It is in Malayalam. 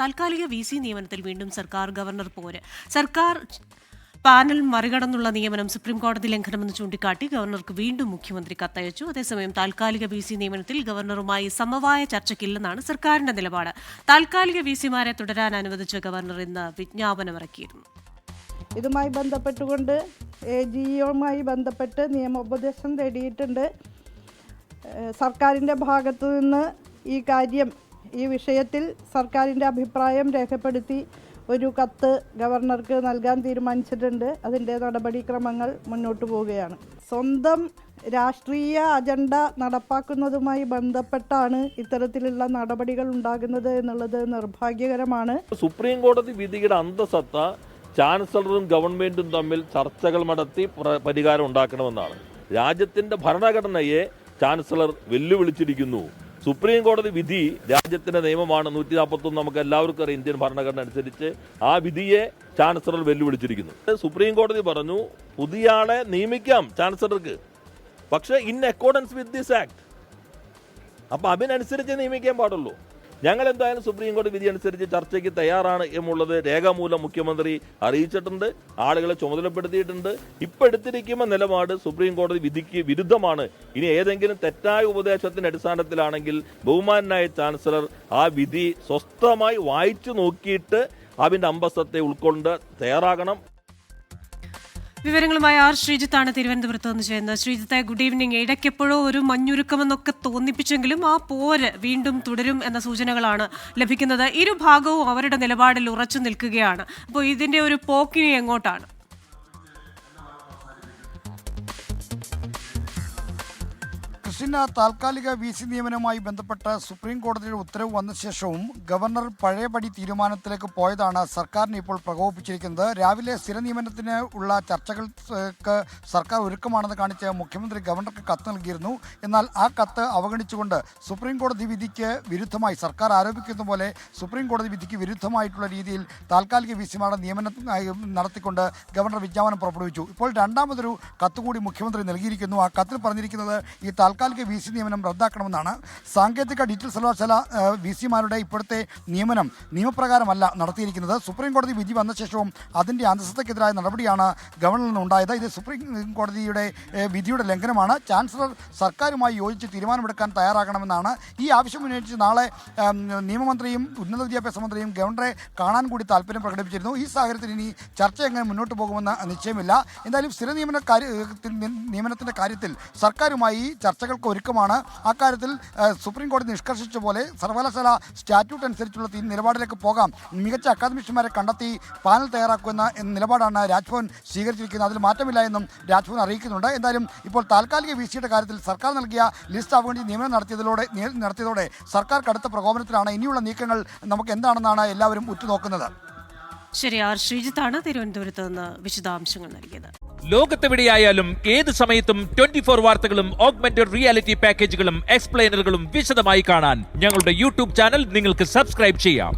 താൽക്കാലിക VC നിയമനത്തിൽ വീണ്ടും സർക്കാർ ഗവർണർ പോര്. സർക്കാർ പാനൽ മറികടന്നുള്ള നിയമനം സുപ്രീംകോടതി ലംഘനമെന്ന് ചൂണ്ടിക്കാട്ടി ഗവർണർക്ക് വീണ്ടും മുഖ്യമന്ത്രി കത്തയച്ചു. അതേസമയം താൽക്കാലിക VC നിയമനത്തിൽ ഗവർണറുമായി സമവായ ചർച്ചയ്ക്കില്ലെന്നാണ് സർക്കാരിന്റെ നിലപാട്. താൽക്കാലിക VCമാരെ തുടരാൻ അനുവദിച്ച ഗവർണർ ഇന്ന് വിജ്ഞാപനമിറക്കിയിരുന്നു. ഇതുമായി ബന്ധപ്പെട്ടുകൊണ്ട് AGയുമായി ബന്ധപ്പെട്ട് നിയമോപദേശം തേടിയിട്ടുണ്ട്. സർക്കാരിൻ്റെ ഭാഗത്തു നിന്ന് ഈ വിഷയത്തിൽ സർക്കാരിൻ്റെ അഭിപ്രായം രേഖപ്പെടുത്തി ഒരു കത്ത് ഗവർണർക്ക് നൽകാൻ തീരുമാനിച്ചിട്ടുണ്ട്. അതിൻ്റെ നടപടിക്രമങ്ങൾ മുന്നോട്ട് പോവുകയാണ്. സ്വന്തം രാഷ്ട്രീയ അജണ്ട നടപ്പാക്കുന്നതുമായി ബന്ധപ്പെട്ടാണ് ഇത്തരത്തിലുള്ള നടപടികൾ ഉണ്ടാകുന്നത് എന്നുള്ളത് നിർഭാഗ്യകരമാണ്. സുപ്രീം കോടതി വിധിയുടെ അന്തസത്ത ചാൻസലറും ഗവൺമെന്റും തമ്മിൽ ചർച്ചകൾ നടത്തി പരിഹാരം ഉണ്ടാക്കണമെന്നാണ്. രാജ്യത്തിന്റെ ഭരണഘടനയെ ചാൻസലർ വെല്ലുവിളിച്ചിരിക്കുന്നു. സുപ്രീം കോടതി വിധി രാജ്യത്തിന്റെ നിയമമാണ്. 141 നമുക്ക് എല്ലാവർക്കും അറിയാം. ഇന്ത്യൻ ഭരണഘടന അനുസരിച്ച് ആ വിധിയെ ചാൻസലർ വെല്ലുവിളിച്ചിരിക്കുന്നു. സുപ്രീം കോടതി പറഞ്ഞു പുതിയ ആളെ നിയമിക്കാം ചാൻസലർക്ക്, പക്ഷേ in accordance with this act. അപ്പൊ അതിനനുസരിച്ച് നിയമിക്കാൻ പാടുള്ളൂ. ഞങ്ങൾ എന്തായാലും സുപ്രീം കോടതി വിധി അനുസരിച്ച് ചർച്ചയ്ക്ക് തയ്യാറാണ് എന്നുള്ളത് രേഖാമൂലം മുഖ്യമന്ത്രി അറിയിച്ചിട്ടുണ്ട്, ആളുകളെ ചുമതലപ്പെടുത്തിയിട്ടുണ്ട്. ഇപ്പം എടുത്തിരിക്കുന്ന നിലപാട് സുപ്രീം കോടതി വിധിക്ക് വിരുദ്ധമാണ്. ഇനി ഏതെങ്കിലും തെറ്റായ ഉപദേശത്തിന്റെ അടിസ്ഥാനത്തിലാണെങ്കിൽ ബഹുമാനായ ചാൻസലർ ആ വിധി സ്വസ്ഥമായി വായിച്ചു നോക്കിയിട്ട് അതിന്റെ അന്തസത്തെ ഉൾക്കൊണ്ട് തയ്യാറാകണം. വിവരങ്ങളുമായി ശ്രീജിത്താണ് തിരുവനന്തപുരത്ത് നിന്ന് ചെയ്യുന്നത്. ശ്രീജിത്തെ, ഗുഡ് ഈവനിങ്. ഇടയ്ക്കെപ്പോഴോ ഒരു മഞ്ഞുരുക്കമെന്നൊക്കെ തോന്നിപ്പിച്ചെങ്കിലും ആ പോര് വീണ്ടും തുടരും എന്ന സൂചനകളാണ് ലഭിക്കുന്നത്. ഇരുഭാഗവും അവരുടെ നിലപാടിൽ ഉറച്ചു നിൽക്കുകയാണ്. അപ്പോൾ ഇതിന്റെ ഒരു പോക്കിനി എങ്ങോട്ടാണ്? കൃഷ്ണ, താൽക്കാലിക VC നിയമനവുമായി ബന്ധപ്പെട്ട് സുപ്രീം കോടതിയുടെ ഉത്തരവ് വന്ന ശേഷവും ഗവർണർ പഴയപടി തീരുമാനത്തിലേക്ക് പോയതാണ് സർക്കാരിനെ ഇപ്പോൾ പ്രകോപിപ്പിച്ചിരിക്കുന്നത്. രാവിലെ സ്ഥിര നിയമനത്തിന് ഉള്ള ചർച്ചകൾക്ക് സർക്കാർ ഒരുക്കമാണെന്ന് കാണിച്ച് മുഖ്യമന്ത്രി ഗവർണർക്ക് കത്ത് നൽകിയിരുന്നു. എന്നാൽ ആ കത്ത് അവഗണിച്ചുകൊണ്ട് സുപ്രീം കോടതി വിധിക്ക് വിരുദ്ധമായി, സർക്കാർ ആരോപിക്കുന്ന പോലെ സുപ്രീം കോടതി വിധിക്ക് വിരുദ്ധമായിട്ടുള്ള രീതിയിൽ താൽക്കാലിക VCമാരുടെ നിയമനം നടത്തിക്കൊണ്ട് ഗവർണർ വിജ്ഞാപനം പുറപ്പെടുവിച്ചു. ഇപ്പോൾ രണ്ടാമതൊരു കത്ത് കൂടി മുഖ്യമന്ത്രി നൽകിയിരിക്കുന്നു. ആ കത്തിൽ പറഞ്ഞിരിക്കുന്നത് ഈ താൽക്കാലിക VC നിയമനം റദ്ദാക്കണമെന്നാണ്. സാങ്കേതിക ഡിജിറ്റൽ സർവകലാശാല VCമാരുടെ ഇപ്പോഴത്തെ നിയമനം നിയമപ്രകാരമല്ല നടത്തിയിരിക്കുന്നത്. സുപ്രീം കോടതി വിധി വന്ന ശേഷവും അതിൻ്റെ അന്തസ്സത്തക്കെതിരായ നടപടിയാണ് ഗവർണറിൽ നിന്നുണ്ടായത്. ഇത് സുപ്രീം കോടതിയുടെ വിധിയുടെ ലംഘനമാണ്. ചാൻസലർ സർക്കാരുമായി യോജിച്ച് തീരുമാനമെടുക്കാൻ തയ്യാറാകണമെന്നാണ്. ഈ ആവശ്യം ഉന്നയിച്ച് നാളെ നിയമമന്ത്രിയും ഉന്നത വിദ്യാഭ്യാസ മന്ത്രിയും ഗവർണറെ കാണാൻ കൂടി താല്പര്യം പ്രകടിപ്പിച്ചിരുന്നു. ഈ സാഹചര്യത്തിൽ ഇനി ചർച്ച എങ്ങനെ മുന്നോട്ട് പോകുമെന്ന് നിശ്ചയമില്ല. എന്തായാലും സ്ഥിര നിയമനത്തിൻ്റെ കാര്യത്തിൽ സർക്കാരുമായി ചർച്ചകൾക്ക് ഒരുക്കമാണ്. അക്കാര്യത്തിൽ സുപ്രീം കോടതി നിഷ്കർഷിച്ച പോലെ സർവകലാശാല സ്റ്റാറ്റ്യൂട്ട് അനുസരിച്ചുള്ള നിലപാടിലേക്ക് പോകാം. മികച്ച അക്കാദമിഷ്യന്മാരെ കണ്ടെത്തി പാനൽ തയ്യാറാക്കുമെന്ന നിലപാടാണ് രാജ്ഭവൻ സ്വീകരിച്ചിരിക്കുന്നത്. അതിൽ മാറ്റമില്ല എന്നും രാജ്ഭവൻ അറിയിക്കുന്നുണ്ട്. എന്തായാലും ഇപ്പോൾ താൽക്കാലിക VCയുടെ കാര്യത്തിൽ സർക്കാർ നൽകിയ ലിസ്റ്റ് അവഗണിച്ച് നിയമനം നടത്തിയതോടെ സർക്കാർ കടുത്ത പ്രകോപനത്തിലാണ്. ഇനിയുള്ള നീക്കങ്ങൾ നമുക്ക് എന്താണെന്നാണ് എല്ലാവരും ഉറ്റുനോക്കുന്നത്. ശരി, ശ്രീജിത്താണ് തിരുവനന്തപുരത്ത് നിന്ന് വിശദാംശങ്ങൾ നൽകിയത്. ലോകത്തെവിടെയായാലും ഏത് സമയത്തും 24 വാർത്തകളും ഓഗ്മെന്റഡ് റിയാലിറ്റി പാക്കേജുകളും എക്സ്പ്ലെയിനറുകളും വിശദമായി കാണാൻ ഞങ്ങളുടെ YouTube ചാനൽ നിങ്ങൾക്ക് സബ്സ്ക്രൈബ് ചെയ്യാം.